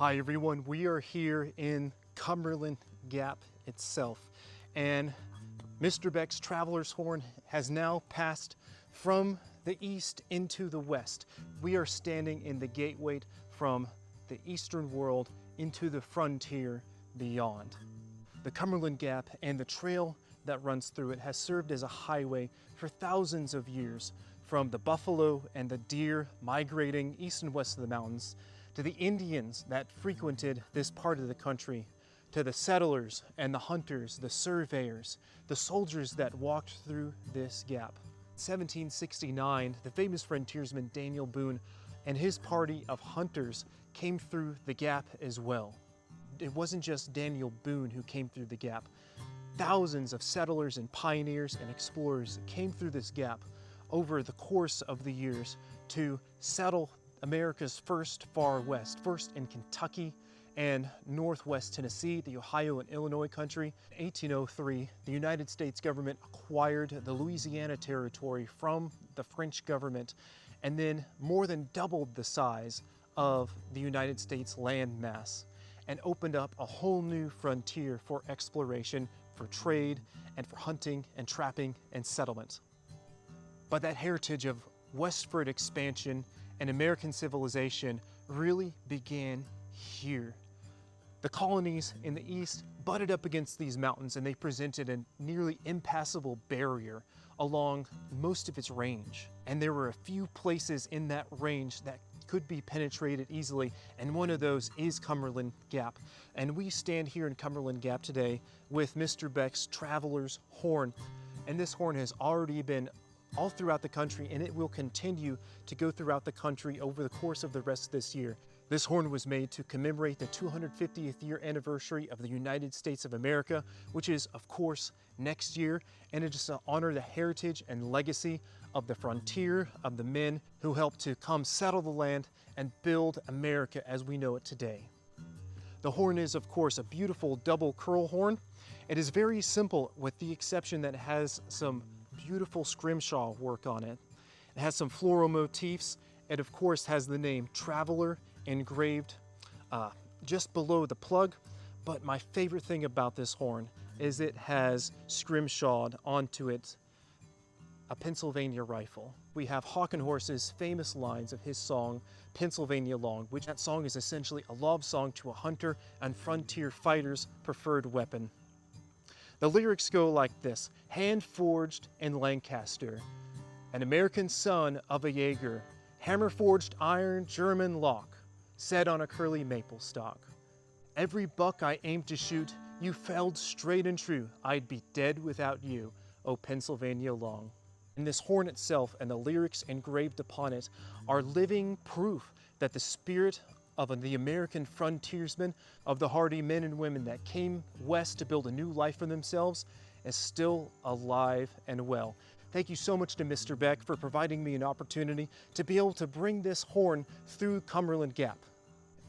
Hi everyone, we are here in Cumberland Gap itself, and Mr. Beck's traveler's horn has now passed from the east into the west. We are standing in the gateway from the eastern world into the frontier beyond. The Cumberland Gap and the trail that runs through it has served as a highway for thousands of years, from the buffalo and the deer migrating east and west of the mountains, to the Indians that frequented this part of the country, to the settlers and the hunters, the surveyors, the soldiers that walked through this gap. In 1769, the famous frontiersman Daniel Boone and his party of hunters came through the gap as well. It wasn't just Daniel Boone who came through the gap. Thousands of settlers and pioneers and explorers came through this gap over the course of the years to settle America's first far west, first in Kentucky and northwest Tennessee, the Ohio and Illinois country. In 1803, the United States government acquired the Louisiana territory from the French government and then more than doubled the size of the United States land mass and opened up a whole new frontier for exploration, for trade, and for hunting and trapping and settlement. But that heritage of westward expansion and American civilization really began here. The colonies in the east butted up against these mountains, and they presented a nearly impassable barrier along most of its range. And there were a few places in that range that could be penetrated easily, and one of those is Cumberland Gap. And we stand here in Cumberland Gap today with Mr. Beck's traveler's horn. And this horn has already been all throughout the country, and it will continue to go throughout the country over the course of the rest of this year. This horn was made to commemorate the 250th year anniversary of the United States of America, which is, of course, next year, and it is to honor the heritage and legacy of the frontier, of the men who helped to come settle the land and build America as we know it today. The horn is, of course, a beautiful double curl horn. It is very simple, with the exception that it has some beautiful scrimshaw work on it. It has some floral motifs. It, of course, has the name Traveler engraved just below the plug. But my favorite thing about this horn is it has scrimshawed onto it a Pennsylvania rifle. We have Hawken Horse's famous lines of his song, Pennsylvania Long, which that song is essentially a love song to a hunter and frontier fighter's preferred weapon. The lyrics go like this: hand-forged in Lancaster, an American son of a Jaeger, hammer-forged iron German lock, set on a curly maple stalk. Every buck I aimed to shoot, you felled straight and true. I'd be dead without you, O Pennsylvania Long. And this horn itself and the lyrics engraved upon it are living proof that the spirit of the American frontiersmen, of the hardy men and women that came west to build a new life for themselves, is still alive and well. Thank you so much to Mr. Beck for providing me an opportunity to be able to bring this horn through Cumberland Gap.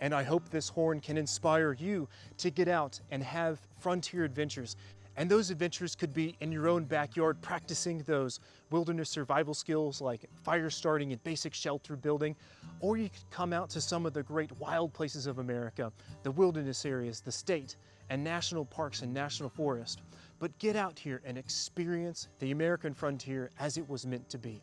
And I hope this horn can inspire you to get out and have frontier adventures. And those adventures could be in your own backyard, practicing those wilderness survival skills like fire starting and basic shelter building, or you could come out to some of the great wild places of America, the wilderness areas, the state, and national parks and national forests. But get out here and experience the American frontier as it was meant to be.